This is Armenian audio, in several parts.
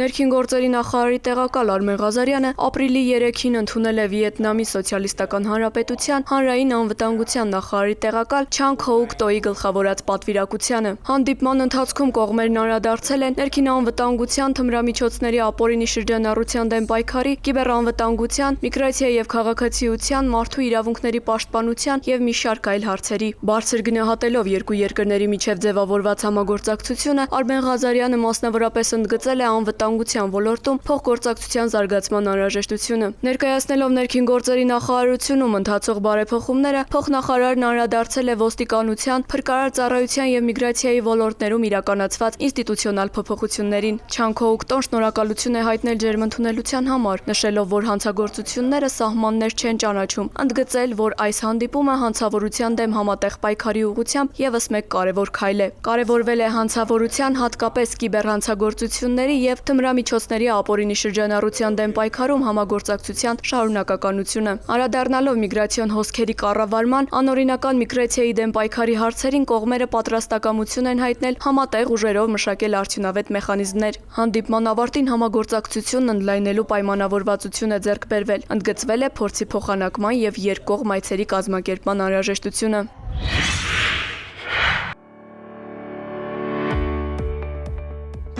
Ներքին գործերի նախարարի տեղակալ Արմեն Ղազարյանը ապրիլի 3-ին ընդունել է Վիետնամի Սոցիալիստական Հանրապետության հանրային անվտանգության նախարարի տեղակալ Չան Քոուկ Տոյի գլխավորած պատվիրակությանը։ Հանդիպման ընթացքում կողմերն անդրադարձել են ներքին անվտանգության, թմրամիջոցների ապօրինի շրջանառության դեմ պայքարի, կիբեռանվտանգության, միգրացիայի եւ քաղաքացիության, մարդու իրավունքների պաշտպանության եւ մի շարք այլ հարցերի։ Բարձր գնահատելով երկու երկրների միջև ձևավորված համագործակցությունը, Արմեն Ղազարյանը մասնավորապես ընդգծել է անվտանգության ոլորտում փոխգործակցության զարգացման անհրաժեշտությունը։ Ներկայացնելով ներքին գործերի նախարարությունում ընթացող բարեփոխումները, փոխնախարարն անդրադարձել է ոստիկանության, փրկարար ծառայության եւ միգրացիայի ոլորտներում իրականացված ինստիտուցիոնալ փոփոխություններին։ Չան Քոուկ Տոն շնորհակալություն է հայտնել ջերմընդունելության համար, նշելով, որ հանցագործությունները սահմաններ չեն ճանաչում, ընդգծել, որ այս հանդիպումը հանցավորության դեմ համատեղ պայքարի ուղղությամբ եւս մեկ կարևոր քայլ է։ Կարևորվել է հանցավորության, հատկապես կիբեռհանցագործությունների եւ թմրամիջոցների ապօրինի շրջանառության դեմ պայքարում համագործակցության շարունակականությունը։ Անդրադառնալով միգրացիոն հոսքերի կառավարման, անօրինական միգրացիայի դեմ պայքարի հարցերին, կողմերը պատրաստակամություն են հայտնել համատեղ ուժերով մշակել արդյունավետ մեխանիզմներ։ Հանդիպման ավարտին համագործակցությունն ընդլայնելու պայմանավորվածություն է ձեռք բերվել, ընդգծվել է փորձի փոխանակման եւ երկկողմ այցերի կազմակերպման անհրաժեշտությունը։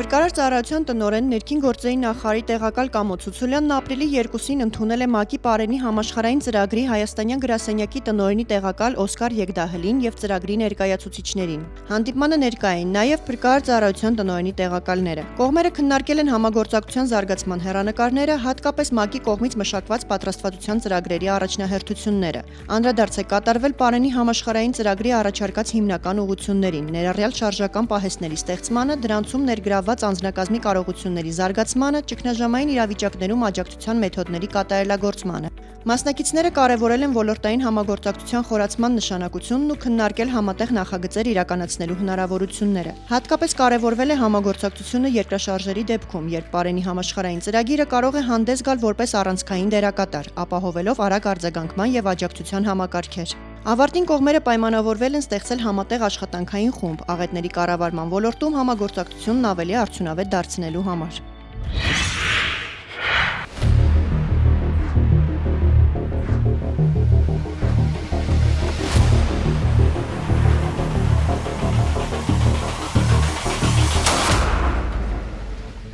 Փրկարար ծառայության տնօրեն ներքին գործերի նախարարի տեղակալ Կամո Ցուցոլյանն ապրիլի 2-ին ընդունել է ՄԱԿ-ի Պարենի համաշխարհային ծրագրի Հայաստանյան գրասենյակի տնօրենի տեղակալ Օսկար Եկդահլին եւ ծրագրի ներկայացուցիչներին։ Հանդիպմանը ներկա էին նաեւ Փրկարար ծառայության տնօրենի տեղակալները։ Կողմերը քննարկել են համագործակցության զարգացման հեռանկարները, հատկապես ՄԱԿ-ի կողմից մշակված պատրաստվածության ծրագրերի առաջնահերթությունները։ Անդրադարձ է կատարվել Պարենի համաշխարհային ծրագրի առաջարկած հիմնական ուղղություններին, ներառյալ շարժական պահեստների ստեղծմանը, դրանցում ներգրավված անձնակազմի կարողությունների զարգացմանը, ճգնաժամային իրավիճակներում աջակցության մեթոդների կատարելագործմանը։ Մասնակիցները կարևորել են ոլորտային համագործակցության խորացման նշանակությունն ու քննարկել համատեղ նախագծեր իրականացնելու հնարավորությունները։ Հատկապես կարևորվել է համագործակցությունը երկրաշարժերի դեպքում, երբ Պարենի համաշխարհային ծրագիրը կարող է հանդես գալ որպես առանցքային դերակատար, ապահովելով արագ արձագանքման եւ աջակցության համակարգեր։ Ավարտին կողմերը պայմանավորվել են ստեղծել համատեղ աշխատանքային խումբ աղետների կառավարման ոլորտում համագործակցությունն ավելի արդյունավետ դարձնելու համար։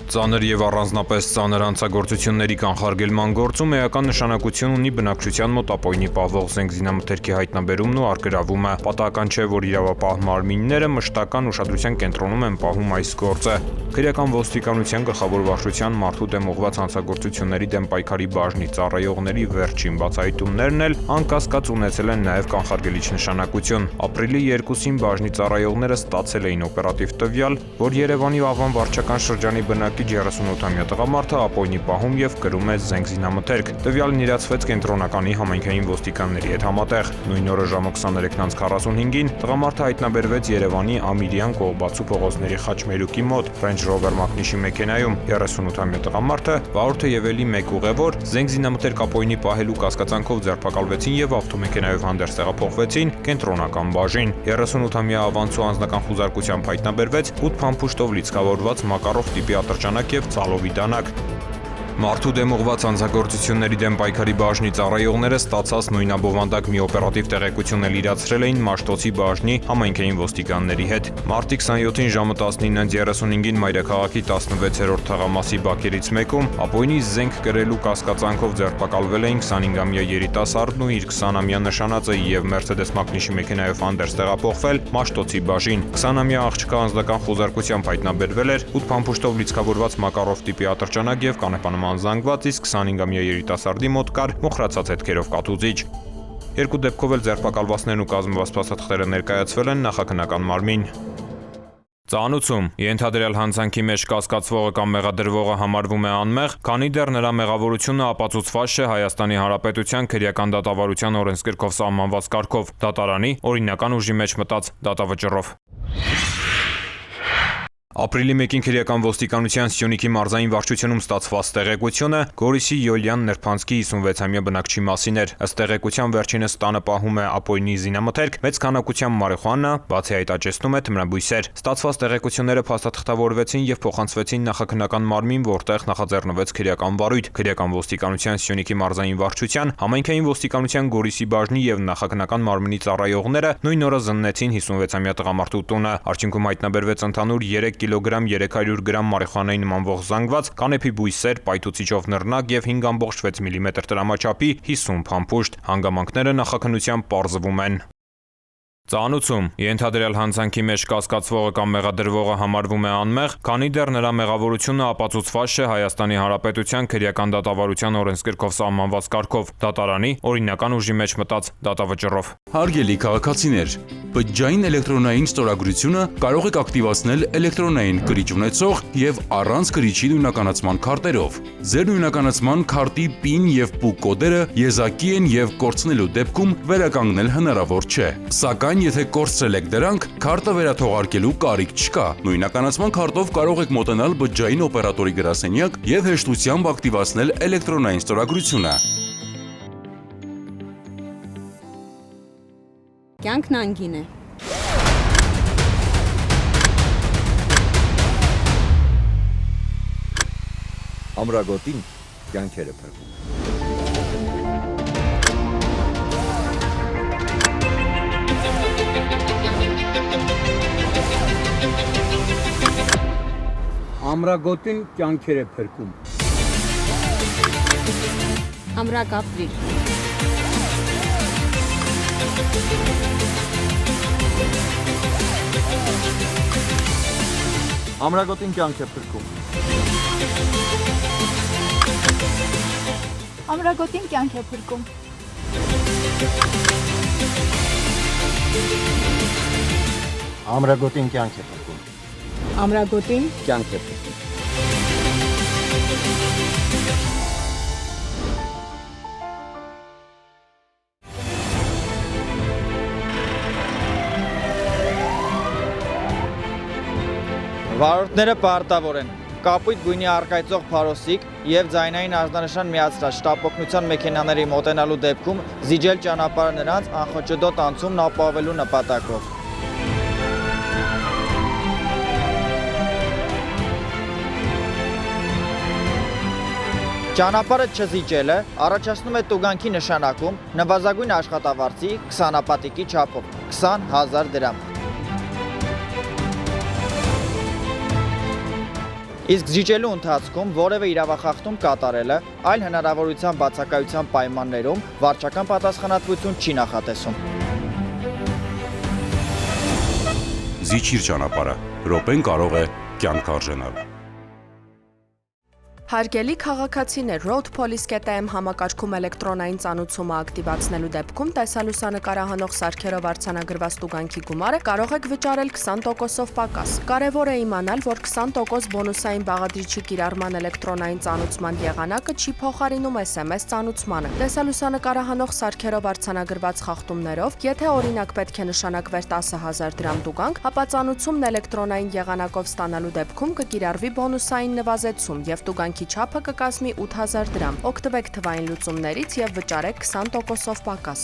Ծանր եւ առանձնապես ծանր հանցագործությունների կանխարգելման գործում էական նշանակություն ունի բնակչության մոտ ապօրինի պահվող զենք զինամթերքի հայտնաբերումն ու արգելավումը։ Պատահական չէ, որ իրավապահ մարմինները մշտական ուշադրության կենտրոնում են պահում այս գործը։ Քրեական ոստիկանության գլխավոր վարչության մարդու դեմ ուղղված հանցագործությունների դեմ պայքարի բաժնի ծառայողների վերջին բացահայտումներն էլ անկասկած ունեցել են նաեւ կանխարգելիչ նշանակություն։ Ապրիլի 2-ին բաժնի ծառայողները ստացել էին օպերատիվ տվյալ, որ Երևանի Ավան վարչական շրջանի բնակիչ 38-ամյա տղամարդը ապօրինի պահում եւ կրում է զենք զինամթերք։ Տվյալն իրացվեց կենտրոնականի համայնքային ոստիկանների հետ համատեղ։ Նույն օրը ժամը 23:45-ին տղամարդը հայտնաբերվեց Երևանի Ամիրյան Կողբացու փողոցների խաչմերուկի մոտ Range Rover մակնիշի մեքենայում։ 38-ամյա տղամարդը, վարորդը եւ ելի մեկ ուղևոր զենք զինամթերք ապօրինի պահելու կասկածանքով ձերբակալվեցին եւ ավտոմեքենայով հանդերձ տեղափոխվեցին կենտրոնական բաժին։ 38-ամյա ավանցու անձնական խուզարկությամբ հայտնաբերվեց 8 փամփուշտով լիցքավորված Մակարով տիպի ատրճանակ եւ ծալովի դանակ։ Մարդու դեմ ուղղված հանցագործությունների դեմ պայքարի բաժնի ծառայողները ստացած նույն ամբովանդակ մի օպերատիվ տեղեկություն էլ իրացրել էին Մաշտոցի բաժնի համայնքային ոստիկանների հետ։ Մարտի 27-ին ժամը 19:35-ին մայրաքաղաքի 16-րդ թաղամասի բակերից մեկում ապօրինի զենք կրելու կասկածանքով ձերբակալվել էին 25-ամյա երիտասարդն ու իր 20-ամյա նշանածը եւ Mercedes մակնիշի մեքենայով հանդերձ տեղափոխվել Մաշտոցի բաժին։ 20-ամյա աղջկա անձնական խուզարկությամբ հայտնաբերվել էր 8 փամփուշտով լիցքավորված Մակարով տիպի ատրճանակ եւ կանեփանման զանգված, իսկ 25-ամյա երիտասարդի մոտ կար մոխրացած հետքերով կատուծիչ։ Երկու դեպքով էլ ձերբակալվածներն ու կազմված փաստաթղթերը ներկայացվել են նախաքննական մարմին։ Ծանուցում ենթադրյալ հանցանքի մեջ կասկածվողը կամ մեղադրվողը համարվում է անմեղ, քանի դեռ նրա մեղավորությունը ապացուցված չէ Հայաստանի Հանրապետության քրեական դատավարության օրենսգրքով սահմանված կարգով, դատարանի օրինական ուժի մեջ մտած դատավճռով։ Ապրիլի 1-ին քրեական ոստիկանության Սյունիքի մարզային վարչությունում ստացված տեղեկությունը Գորիսի Յոլյան Նրբանցքի 56-ամյա բնակչի մասին էր։ Ըստ տեղեկության վերջինս տանը պահում է ապօրինի զինամթերք, մեծ քանակությամբ մարիխուանա, բացի այդ աճեցնում է թմրաբույսեր։ Ստացված տեղեկությունները փաստաթղթավորվեցին եւ փոխանցվեցին նախաքննական մարմին, որտեղ նախաձեռնվեց քրեական վարույթ։ Քրեական ոստիկանության Սյունիքի մարզային վարչության, համայնքային ոստիկանության Գորիսի բաժնի եւ նախաքննական մարմնի ծառայողները նույն օրը զննեցին 56-ամյա տղամարդու տունը։ Արդյունքում հայտնաբերվեց ընդհանուր 3 կիլոգրամ 300 գրամ մարիխուանայի նմանվող զանգված, կանեփի բույսեր, պայթուցիչով նռնակ եւ 5.6 մմ տրամաչափի 50 փամփուշտ։ Հանգամանքները նախաքննությամբ պարզվում են։ Ծանուցում ենթադրյալ հանցանքի մեջ կասկածվողը կամ մեղադրվողը համարվում է անմեղ, քանի դեռ նրա մեղավորությունը ապացուցված չէ Հայաստանի Հանրապետության քրեական դատավարության օրենսգրքով սահմանված կարգով, դատարանի օրինական ուժի մեջ մտած դատավճռով։ Հարգելի քաղաքացիներ, բջջային էլեկտրոնային ստորագրությունը կարող եք ակտիվացնել էլեկտրոնային կրիչ ունեցող եւ առանց կրիչի նույնականացման քարտերով։ Ձեր նույնականացման քարտի PIN եւ PUK կոդերը եզակի են եւ կորցնելու դեպքում վերականգնել հնարավոր չէ։ Սակայն եթե կորցրել եք դրանք, քարտը վերաթողարկելու կարիք չկա։ Նույնականացման քարտով կարող եք մոտենալ բջջային օպերատորի գրասենյակ եւ հեշտությամբ ակտիվացնել էլեկտրոնային ստորագրությունը։ Կյանքն անգին է։ Ամրագոտին կյանքեր է փրկում։ Ամրագոտին կյանքեր է փրկում։ Ամրակապրիր։ Ամրագոտին կյանք է փրկում։ Ամրագոտին կյանք է փրկում։ Ամրագոտին կյանք է փրկում։ Ամրագոտին Կյանք է փրկում։ Վարորդները պարտավոր են կապույտ գույնի առկայծող փարոսիկ եւ ձայնային ազդանշան միացրած շտապօգնության մեքենաների մոտենալու դեպքում զիջել ճանապարհը նրանց անխոճոդոտ անցումն ապահովելու նպատակով։ Ճանապարհը չզիջելը առաջացնում է տուգանքի նշանակում նվազագույն աշխատավարձի 20 պատիկի չափով 20,000 դրամ։ Իսկ զիջելու ընթացքում որևէ իրավախախտում կատարելը այլ հնարավորության բացակայության պայմաններում վարչական պատասխանատվություն չի նախատեսում։ Զիջիր ճանապարհը, րոպեն կարող է կյանք արժենալ։ Հարգելի քաղաքացիներ, Road Police.am համակարգում էլեկտրոնային ծանուցումը ակտիվացնելու դեպքում տեսալուսանկարահանող սարքերով արձանագրված տուգանքի գումարը կարող եք վճարել 20%-ով պակաս։ Կարևոր է իմանալ, որ 20% բոնուսային բաղադրիչի կիրառման էլեկտրոնային ծանուցման եղանակը չի փոխարինում SMS ծանուցմանը։ Տեսալուսանկարահանող սարքերով արձանագրված խախտումներով, եթե օրինակ պետք է նշանակվեր 10,000 դրամ տուգանք, ապա ծանուցումն էլեկտրոնային եղանակով ստանալու դեպքում կկիրառվի բոնուսային նվազեցում եւ տուգանքի չափը կկազմի 8,000 դրամ։ Օգտվեք թվային լուծումներից եւ վճարեք 20%-ով պակաս։